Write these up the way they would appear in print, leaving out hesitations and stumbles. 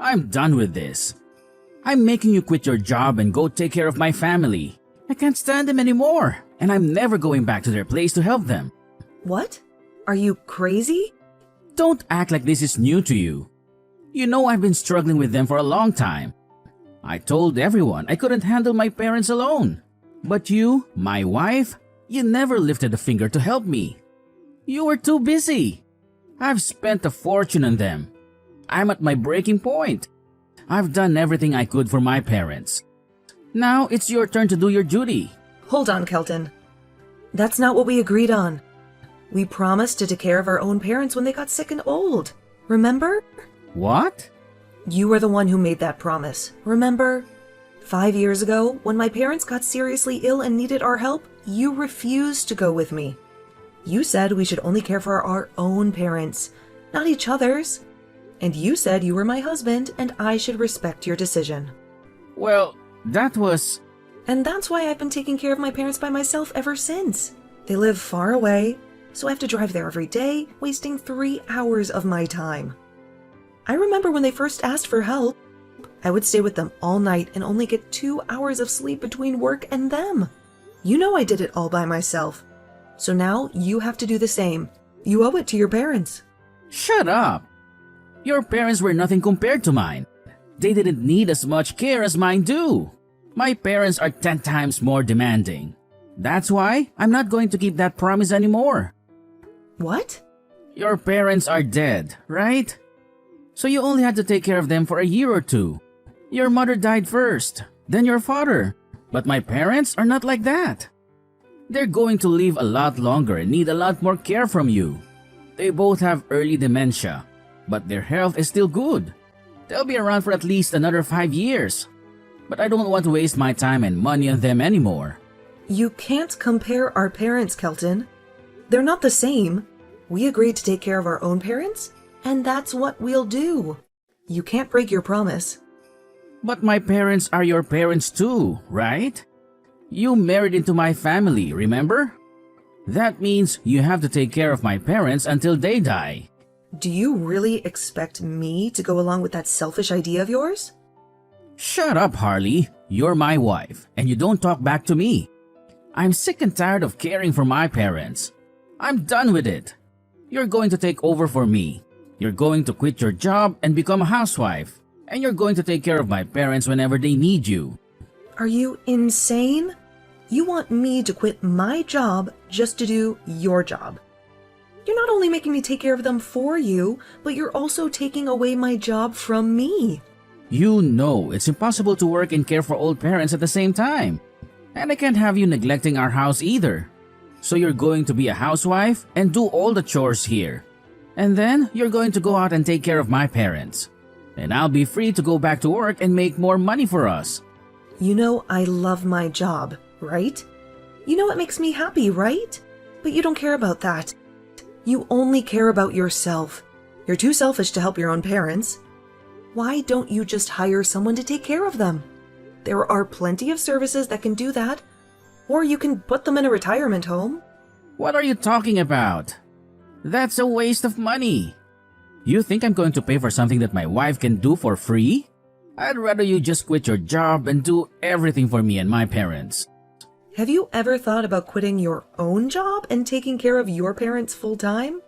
I'm done with this. I'm making you quit your job and go take care of my family. I can't stand them anymore, and I'm never going back to their place to help them. What? Are you crazy? Don't act like this is new to you. You know I've been struggling with them for a long time. I told everyone I couldn't handle my parents alone. But you, my wife, you never lifted a finger to help me. You were too busy. I've spent a fortune on them. I'm at my breaking point. I've done everything I could for my parents. Now it's your turn to do your duty. Hold on, Kelton. That's not what we agreed on. We promised to take care of our own parents when they got sick and old. Remember? What? You were the one who made that promise. Remember? 5 years ago, when my parents got seriously ill and needed our help, you refused to go with me. You said we should only care for our own parents, not each other's. And you said you were my husband and I should respect your decision. Well, that was... And that's why I've been taking care of my parents by myself ever since. They live far away, so I have to drive there every day, wasting 3 hours of my time. I remember when they first asked for help, I would stay with them all night and only get 2 hours of sleep between work and them. You know I did it all by myself. So now you have to do the same. You owe it to your parents. Shut up! Your parents were nothing compared to mine. They didn't need as much care as mine do. My parents are 10 times more demanding. That's why I'm not going to keep that promise anymore. What? Your parents are dead, right? So you only had to take care of them for a year or two. Your mother died first, then your father. But my parents are not like that. They're going to live a lot longer and need a lot more care from you. They both have early dementia, but their health is still good. They'll be around for at least another 5 years. But I don't want to waste my time and money on them anymore. You can't compare our parents, Kelton. They're not the same. We agreed to take care of our own parents, and that's what we'll do. You can't break your promise. But my parents are your parents too, right? You married into my family, remember? That means you have to take care of my parents until they die. Do you really expect me to go along with that selfish idea of yours? Shut up, Harley. You're my wife, and you don't talk back to me. I'm sick and tired of caring for my parents. I'm done with it. You're going to take over for me. You're going to quit your job and become a housewife. And you're going to take care of my parents whenever they need you. Are you insane? You want me to quit my job just to do your job. You're not only making me take care of them for you, but you're also taking away my job from me. You know it's impossible to work and care for old parents at the same time. And I can't have you neglecting our house either. So you're going to be a housewife and do all the chores here. And then you're going to go out and take care of my parents. And I'll be free to go back to work and make more money for us. You know I love my job, right? You know it makes me happy, right? But you don't care about that. You only care about yourself. You're too selfish to help your own parents. Why don't you just hire someone to take care of them? There are plenty of services that can do that. Or you can put them in a retirement home. What are you talking about? That's a waste of money. You think I'm going to pay for something that my wife can do for free? I'd rather you just quit your job and do everything for me and my parents. Have you ever thought about quitting your own job and taking care of your parents full time?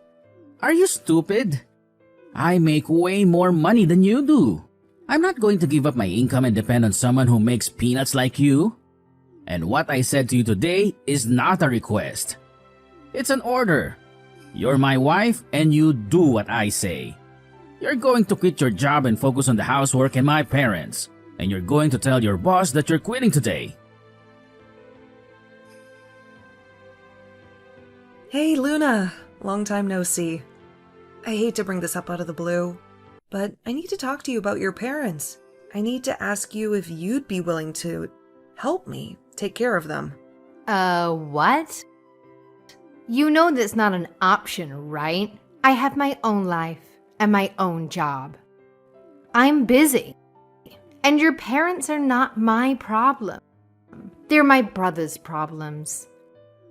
Are you stupid? I make way more money than you do. I'm not going to give up my income and depend on someone who makes peanuts like you. And what I said to you today is not a request. It's an order. You're my wife and you do what I say. You're going to quit your job and focus on the housework and my parents. And you're going to tell your boss that you're quitting today. Hey, Luna. Long time no see. I hate to bring this up out of the blue, but I need to talk to you about your parents. I need to ask you if you'd be willing to help me take care of them. What? You know that's not an option, right? I have my own life and my own job. I'm busy. And your parents are not my problem. They're my brother's problems.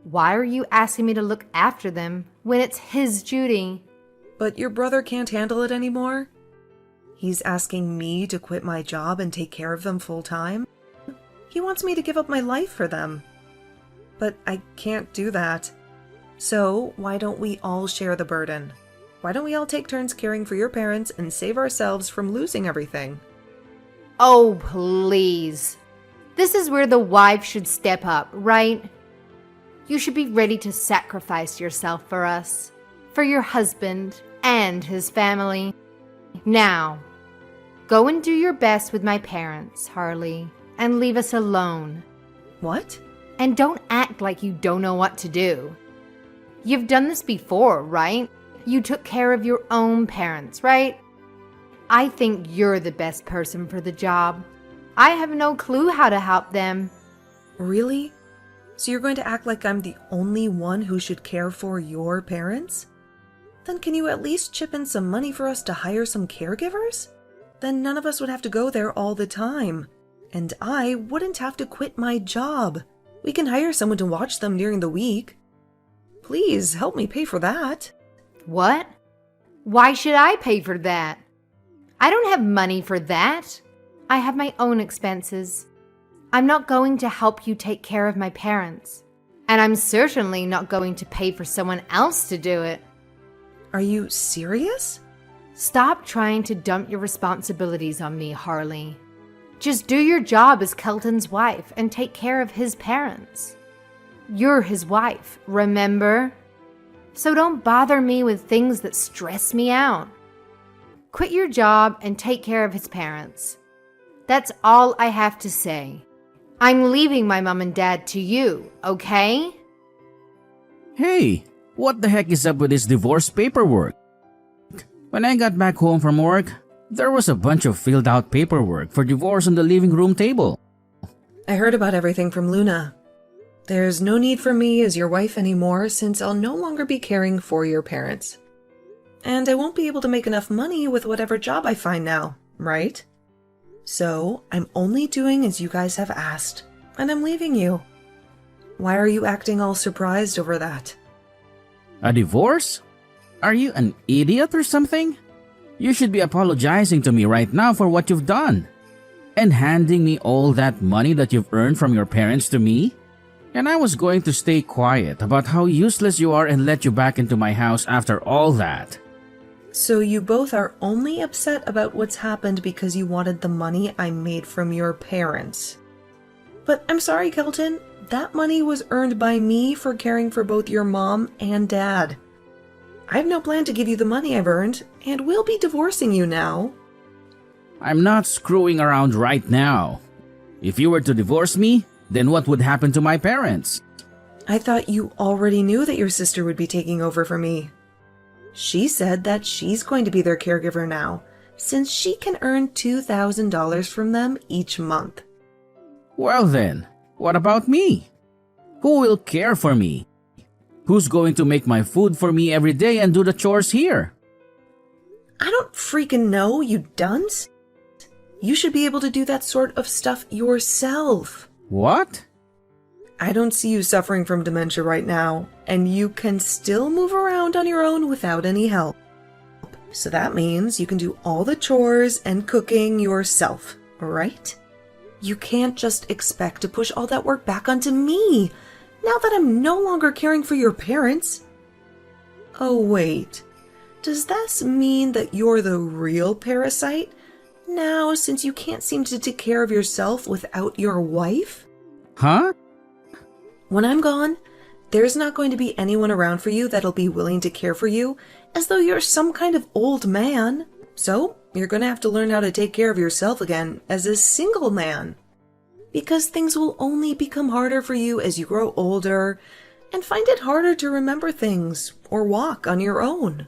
Why are you asking me to look after them when it's his duty? But your brother can't handle it anymore? He's asking me to quit my job and take care of them full time. He wants me to give up my life for them. But I can't do that. So why don't we all share the burden? Why don't we all take turns caring for your parents and save ourselves from losing everything? Oh, please. This is where the wife should step up, right? You should be ready to sacrifice yourself for us, for your husband and his family. Now, go and do your best with my parents, Harley, and leave us alone. What? And don't act like you don't know what to do. You've done this before, right? You took care of your own parents, right? I think you're the best person for the job. I have no clue how to help them. Really? So you're going to act like I'm the only one who should care for your parents? Then can you at least chip in some money for us to hire some caregivers? Then none of us would have to go there all the time. And I wouldn't have to quit my job. We can hire someone to watch them during the week. Please help me pay for that. What? Why should I pay for that? I don't have money for that. I have my own expenses. I'm not going to help you take care of my parents. And I'm certainly not going to pay for someone else to do it. Are you serious? Stop trying to dump your responsibilities on me, Harley. Just do your job as Kelton's wife and take care of his parents. You're his wife, remember? So don't bother me with things that stress me out. Quit your job and take care of his parents. That's all I have to say. I'm leaving my mom and dad to you, okay? Hey, what the heck is up with this divorce paperwork? When I got back home from work, there was a bunch of filled out paperwork for divorce on the living room table. I heard about everything from Luna. There's no need for me as your wife anymore since I'll no longer be caring for your parents. And I won't be able to make enough money with whatever job I find now, right? So I'm only doing as you guys have asked, and I'm leaving you. Why are you acting all surprised over that? A divorce? Are you an idiot or something? You should be apologizing to me right now for what you've done. And handing me all that money that you've earned from your parents to me? And I was going to stay quiet about how useless you are and let you back into my house after all that. So you both are only upset about what's happened because you wanted the money I made from your parents. But I'm sorry, Kelton, that money was earned by me for caring for both your mom and dad. I have no plan to give you the money I've earned, and we'll be divorcing you now. I'm not screwing around right now. If you were to divorce me, then what would happen to my parents? I thought you already knew that your sister would be taking over for me. She said that she's going to be their caregiver now, since she can earn $2,000 from them each month. Well then, what about me? Who will care for me? Who's going to make my food for me every day and do the chores here? I don't freaking know, you dunce. You should be able to do that sort of stuff yourself. What? I don't see you suffering from dementia right now, and you can still move around on your own without any help. So that means you can do all the chores and cooking yourself, right? You can't just expect to push all that work back onto me, now that I'm no longer caring for your parents. Oh wait, does this mean that you're the real parasite? Now, since you can't seem to take care of yourself without your wife? Huh? When I'm gone, there's not going to be anyone around for you that'll be willing to care for you as though you're some kind of old man. So, you're going to have to learn how to take care of yourself again as a single man. Because things will only become harder for you as you grow older and find it harder to remember things or walk on your own.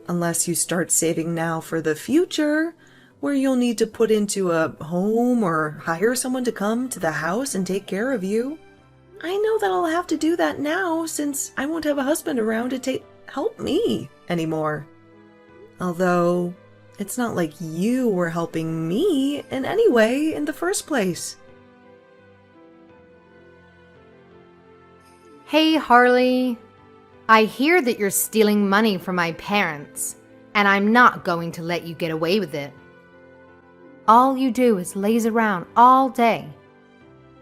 Unless you start saving now for the future, where you'll need to put into a home or hire someone to come to the house and take care of you. I know that I'll have to do that now since I won't have a husband around to help me anymore. Although, it's not like you were helping me in any way in the first place. Hey, Harley. I hear that you're stealing money from my parents, and I'm not going to let you get away with it. All you do is laze around all day.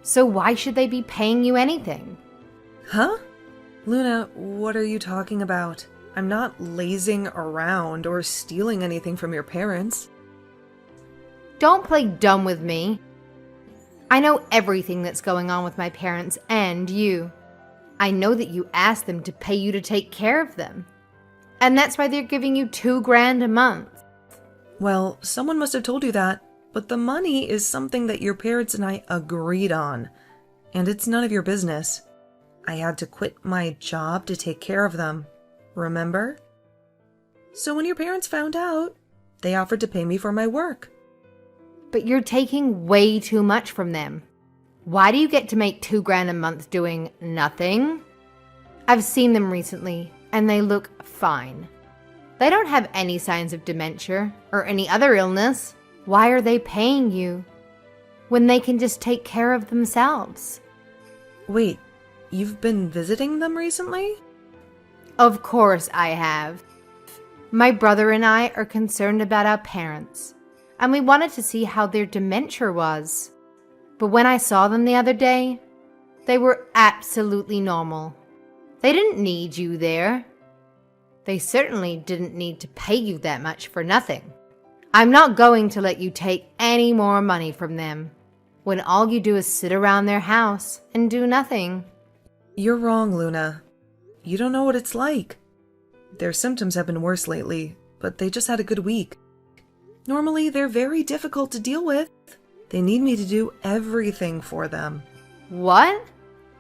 So why should they be paying you anything? Huh? Luna, what are you talking about? I'm not lazing around or stealing anything from your parents. Don't play dumb with me. I know everything that's going on with my parents and you. I know that you asked them to pay you to take care of them. And that's why they're giving you $2,000 a month. Well, someone must have told you that, but the money is something that your parents and I agreed on. And it's none of your business. I had to quit my job to take care of them. Remember? So when your parents found out, they offered to pay me for my work. But you're taking way too much from them. Why do you get to make $2,000 a month doing nothing? I've seen them recently, and they look fine. They don't have any signs of dementia or any other illness. Why are they paying you when they can just take care of themselves? Wait, you've been visiting them recently? Of course I have. My brother and I are concerned about our parents, and we wanted to see how their dementia was. But when I saw them the other day, they were absolutely normal. They didn't need you there. They certainly didn't need to pay you that much for nothing. I'm not going to let you take any more money from them when all you do is sit around their house and do nothing. You're wrong, Luna. You don't know what it's like. Their symptoms have been worse lately, but they just had a good week. Normally, they're very difficult to deal with. They need me to do everything for them. What?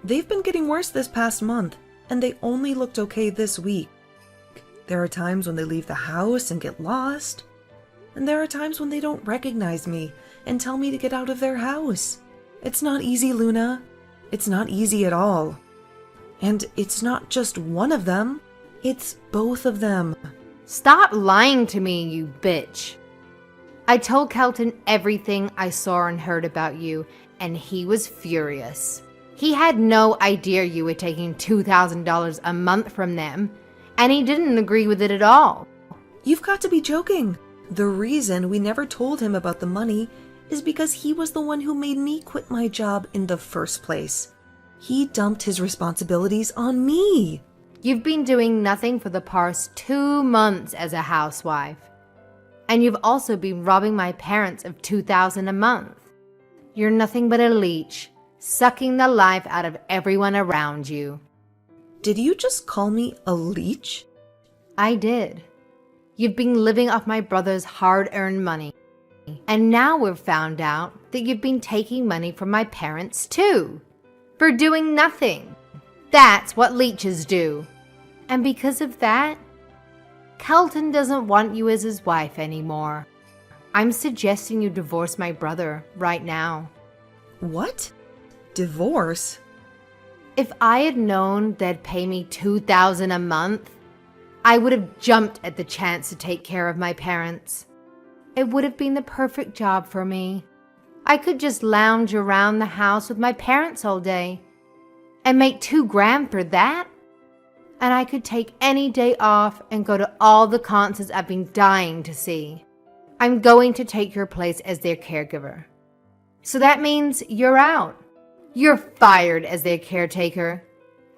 They've been getting worse this past month, and they only looked okay this week. There are times when they leave the house and get lost, and there are times when they don't recognize me and tell me to get out of their house. It's not easy, Luna. It's not easy at all. And it's not just one of them, it's both of them. Stop lying to me, you bitch. I told Kelton everything I saw and heard about you, and he was furious. He had no idea you were taking $2,000 a month from them, and he didn't agree with it at all. You've got to be joking. The reason we never told him about the money is because he was the one who made me quit my job in the first place. He dumped his responsibilities on me. You've been doing nothing for the past 2 months as a housewife. And you've also been robbing my parents of $2,000 a month. You're nothing but a leech, sucking the life out of everyone around you. Did you just call me a leech? I did. You've been living off my brother's hard-earned money. And now we've found out that you've been taking money from my parents too. For doing nothing. That's what leeches do. And because of that, Kelton doesn't want you as his wife anymore. I'm suggesting you divorce my brother right now. What? Divorce? If I had known they'd pay me $2,000 a month, I would have jumped at the chance to take care of my parents. It would have been the perfect job for me. I could just lounge around the house with my parents all day and make $2,000 for that. And I could take any day off and go to all the concerts I've been dying to see. I'm going to take your place as their caregiver. So that means you're out. You're fired as their caretaker.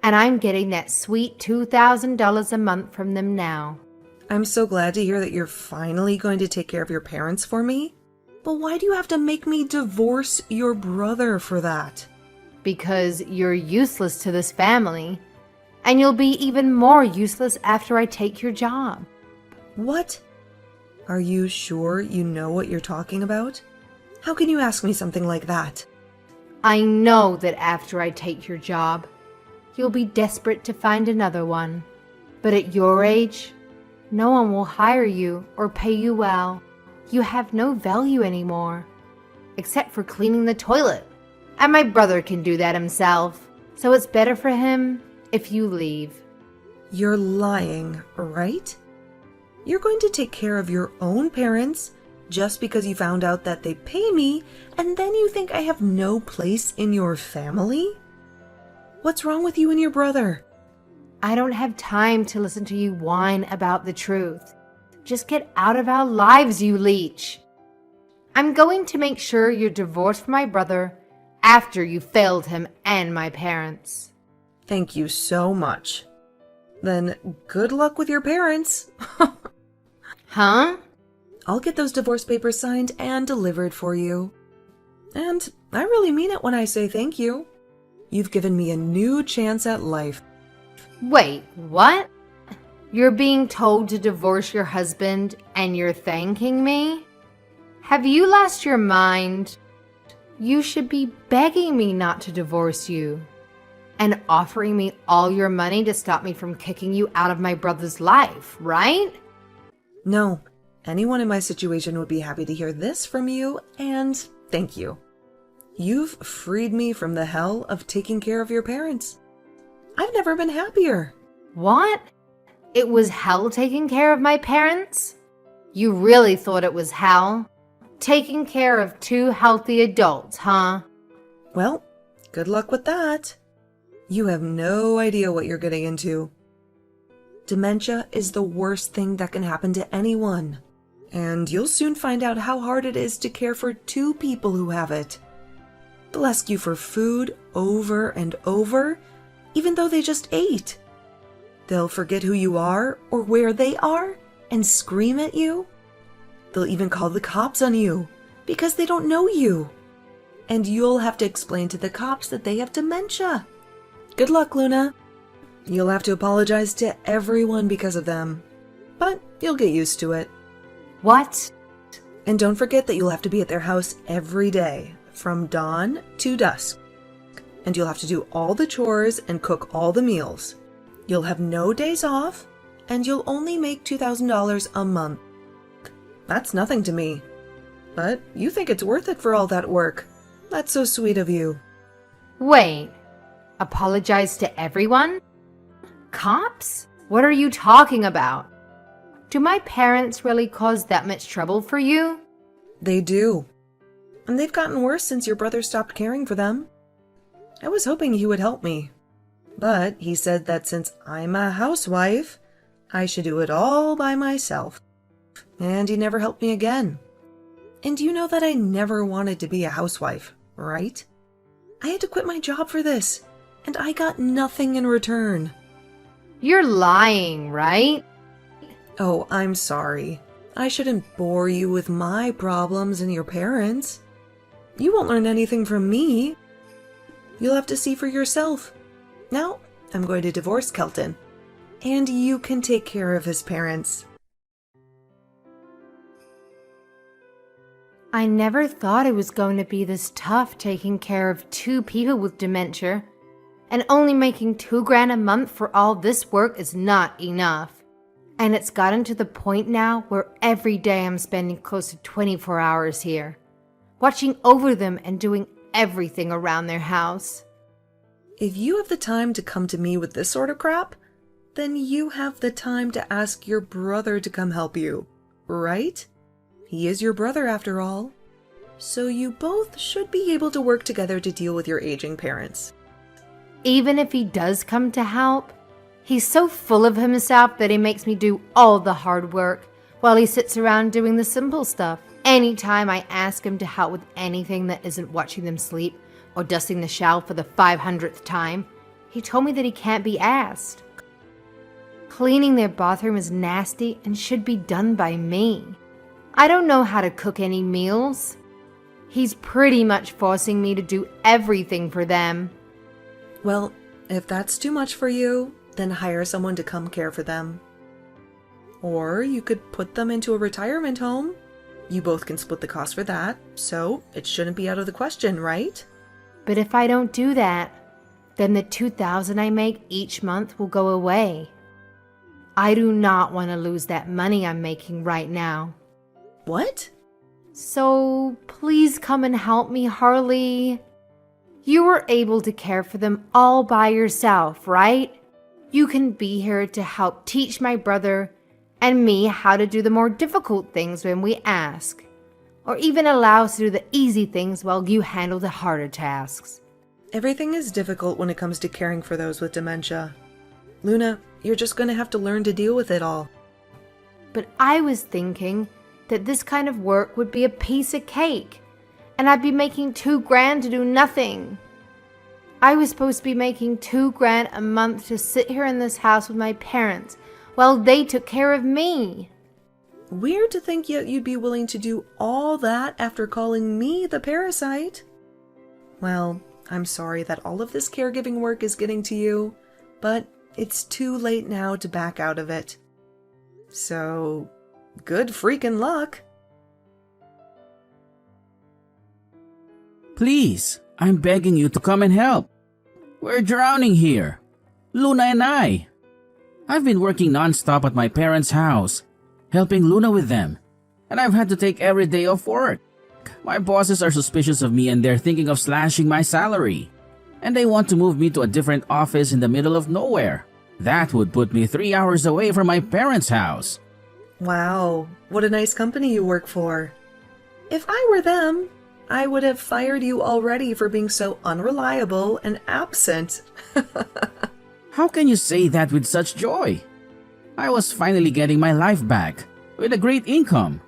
And I'm getting that sweet $2,000 a month from them now. I'm so glad to hear that you're finally going to take care of your parents for me. But why do you have to make me divorce your brother for that? Because you're useless to this family. And you'll be even more useless after I take your job. What? Are you sure you know what you're talking about? How can you ask me something like that? I know that after I take your job, you'll be desperate to find another one. But at your age, no one will hire you or pay you well. You have no value anymore, except for cleaning the toilet. And my brother can do that himself, so it's better for him if you leave. You're lying, right? You're going to take care of your own parents just because you found out that they pay me, and then you think I have no place in your family? What's wrong with you and your brother? I don't have time to listen to you whine about the truth. Just get out of our lives, you leech. I'm going to make sure you're divorced from my brother after you failed him and my parents. Thank you so much. Then good luck with your parents. Huh? I'll get those divorce papers signed and delivered for you. And I really mean it when I say thank you. You've given me a new chance at life. Wait, what? You're being told to divorce your husband and you're thanking me? Have you lost your mind? You should be begging me not to divorce you and offering me all your money to stop me from kicking you out of my brother's life, right? No, anyone in my situation would be happy to hear this from you, and thank you. You've freed me from the hell of taking care of your parents. I've never been happier. What? It was hell taking care of my parents? You really thought it was hell? Taking care of two healthy adults, huh? Well, good luck with that. You have no idea what you're getting into. Dementia is the worst thing that can happen to anyone. And you'll soon find out how hard it is to care for two people who have it. They'll ask you for food over and over, even though they just ate. They'll forget who you are or where they are and scream at you. They'll even call the cops on you because they don't know you. And you'll have to explain to the cops that they have dementia. Good luck, Luna. You'll have to apologize to everyone because of them. But you'll get used to it. What? And don't forget that you'll have to be at their house every day, from dawn to dusk. And you'll have to do all the chores and cook all the meals. You'll have no days off, and you'll only make $2,000 a month. That's nothing to me. But you think it's worth it for all that work. That's so sweet of you. Wait, apologize to everyone? Cops? What are you talking about? Do my parents really cause that much trouble for you? They do. And they've gotten worse since your brother stopped caring for them. I was hoping he would help me. But he said that since I'm a housewife, I should do it all by myself. And he never helped me again. And you know that I never wanted to be a housewife, right? I had to quit my job for this, and I got nothing in return. You're lying, right? Oh, I'm sorry. I shouldn't bore you with my problems and your parents. You won't learn anything from me. You'll have to see for yourself. Now, I'm going to divorce Kelton, and you can take care of his parents. I never thought it was going to be this tough taking care of two people with dementia, and only making $2,000 a month for all this work is not enough. And it's gotten to the point now where every day I'm spending close to 24 hours here, watching over them and doing everything around their house. If you have the time to come to me with this sort of crap, then you have the time to ask your brother to come help you, right? He is your brother after all. So you both should be able to work together to deal with your aging parents. Even if he does come to help, he's so full of himself that he makes me do all the hard work while he sits around doing the simple stuff. Anytime I ask him to help with anything that isn't watching them sleep or dusting the shelf for the 500th time, he told me that he can't be asked. Cleaning their bathroom is nasty and should be done by me. I don't know how to cook any meals. He's pretty much forcing me to do everything for them. Well, if that's too much for you, then hire someone to come care for them. Or you could put them into a retirement home. You both can split the cost for that, so it shouldn't be out of the question, right? But if I don't do that, then the $2,000 I make each month will go away. I do not want to lose that money I'm making right now. What? So please come and help me, Harley. You were able to care for them all by yourself, right? You can be here to help teach my brother and me how to do the more difficult things when we ask, or even allow us to do the easy things while you handle the harder tasks. Everything is difficult when it comes to caring for those with dementia. Luna, you're just going to have to learn to deal with it all. But I was thinking that this kind of work would be a piece of cake, and I'd be making $2,000 to do nothing. I was supposed to be making $2,000 a month to sit here in this house with my parents while they took care of me. Weird to think yet you'd be willing to do all that after calling me the parasite. Well, I'm sorry that all of this caregiving work is getting to you, but it's too late now to back out of it. So, good freaking luck. Please, I'm begging you to come and help. We're drowning here. Luna and I. I've been working non-stop at my parents' house, helping Luna with them, and I've had to take every day off work. My bosses are suspicious of me and they're thinking of slashing my salary. And they want to move me to a different office in the middle of nowhere. That would put me 3 hours away from my parents' house. Wow, what a nice company you work for. If I were them, I would have fired you already for being so unreliable and absent. How can you say that with such joy? I was finally getting my life back, with a great income.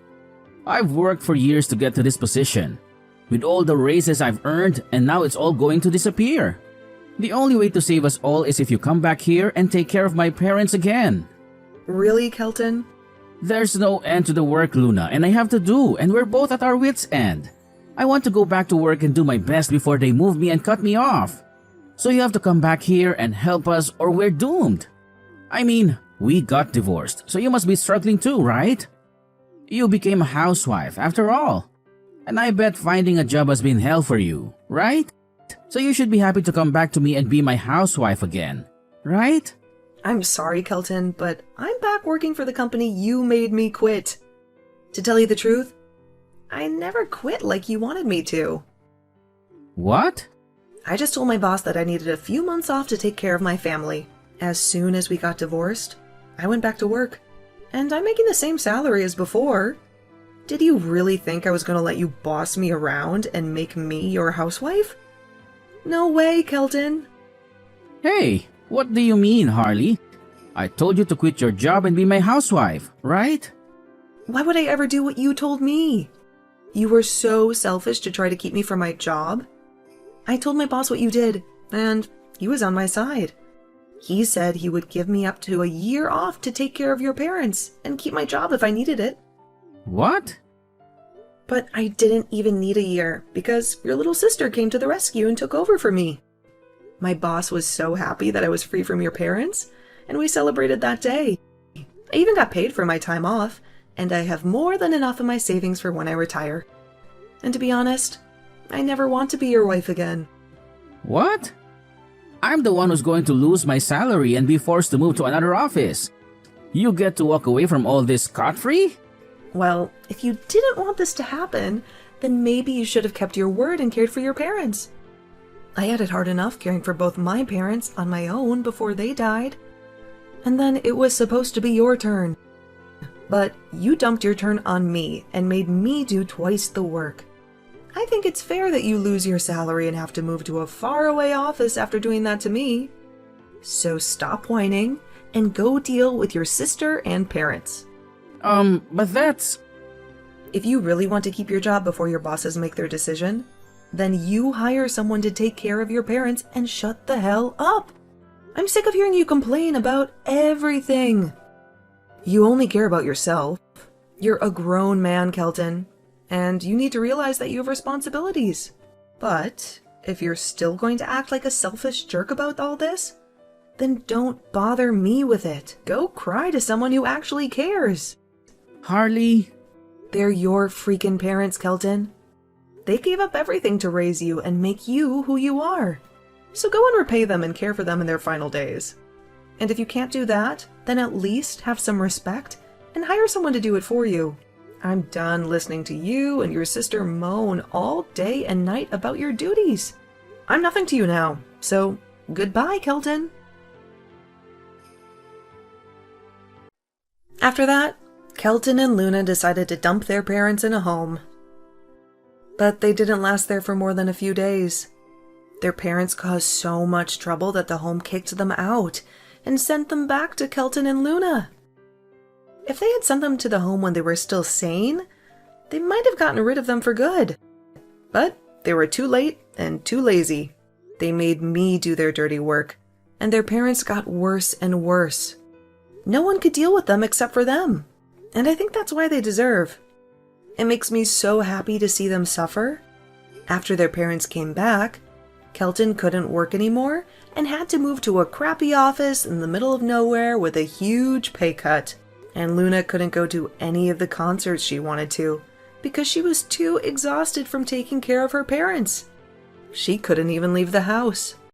I've worked for years to get to this position, with all the raises I've earned, and now it's all going to disappear. The only way to save us all is if you come back here and take care of my parents again. Really, Kelton? There's no end to the work, Luna, and I have to do, and we're both at our wits' end. I want to go back to work and do my best before they move me and cut me off. So you have to come back here and help us or we're doomed. I mean, we got divorced, so you must be struggling too, right? You became a housewife after all. And I bet finding a job has been hell for you, right? So you should be happy to come back to me and be my housewife again, right? I'm sorry, Kelton, but I'm back working for the company you made me quit. To tell you the truth, I never quit like you wanted me to. What? I just told my boss that I needed a few months off to take care of my family. As soon as we got divorced, I went back to work. And I'm making the same salary as before. Did you really think I was going to let you boss me around and make me your housewife? No way, Kelton. Hey, what do you mean, Harley? I told you to quit your job and be my housewife, right? Why would I ever do what you told me? You were so selfish to try to keep me from my job. I told my boss what you did, and he was on my side. He said he would give me up to a year off to take care of your parents and keep my job if I needed it. What? But I didn't even need a year because your little sister came to the rescue and took over for me. My boss was so happy that I was free from your parents, and we celebrated that day. I even got paid for my time off, and I have more than enough in my savings for when I retire. And to be honest, I never want to be your wife again. What? I'm the one who's going to lose my salary and be forced to move to another office. You get to walk away from all this scot-free? Well, if you didn't want this to happen, then maybe you should have kept your word and cared for your parents. I had it hard enough caring for both my parents on my own before they died. And then it was supposed to be your turn. But you dumped your turn on me and made me do twice the work. I think it's fair that you lose your salary and have to move to a faraway office after doing that to me. So stop whining and go deal with your sister and parents. But that's... If you really want to keep your job before your bosses make their decision, then you hire someone to take care of your parents and shut the hell up. I'm sick of hearing you complain about everything. You only care about yourself. You're a grown man, Kelton, and you need to realize that you have responsibilities. But if you're still going to act like a selfish jerk about all this, then don't bother me with it. Go cry to someone who actually cares. Harley... They're your freaking parents, Kelton. They gave up everything to raise you and make you who you are. So go and repay them and care for them in their final days. And if you can't do that, then at least have some respect and hire someone to do it for you. I'm done listening to you and your sister moan all day and night about your duties. I'm nothing to you now, so goodbye, Kelton. After that, Kelton and Luna decided to dump their parents in a home. But they didn't last there for more than a few days. Their parents caused so much trouble that the home kicked them out and sent them back to Kelton and Luna. If they had sent them to the home when they were still sane, they might have gotten rid of them for good. But they were too late and too lazy. They made me do their dirty work, and their parents got worse and worse. No one could deal with them except for them, and I think that's why they deserve. It makes me so happy to see them suffer. After their parents came back, Kelton couldn't work anymore and had to move to a crappy office in the middle of nowhere with a huge pay cut. And Luna couldn't go to any of the concerts she wanted to because she was too exhausted from taking care of her parents. She couldn't even leave the house.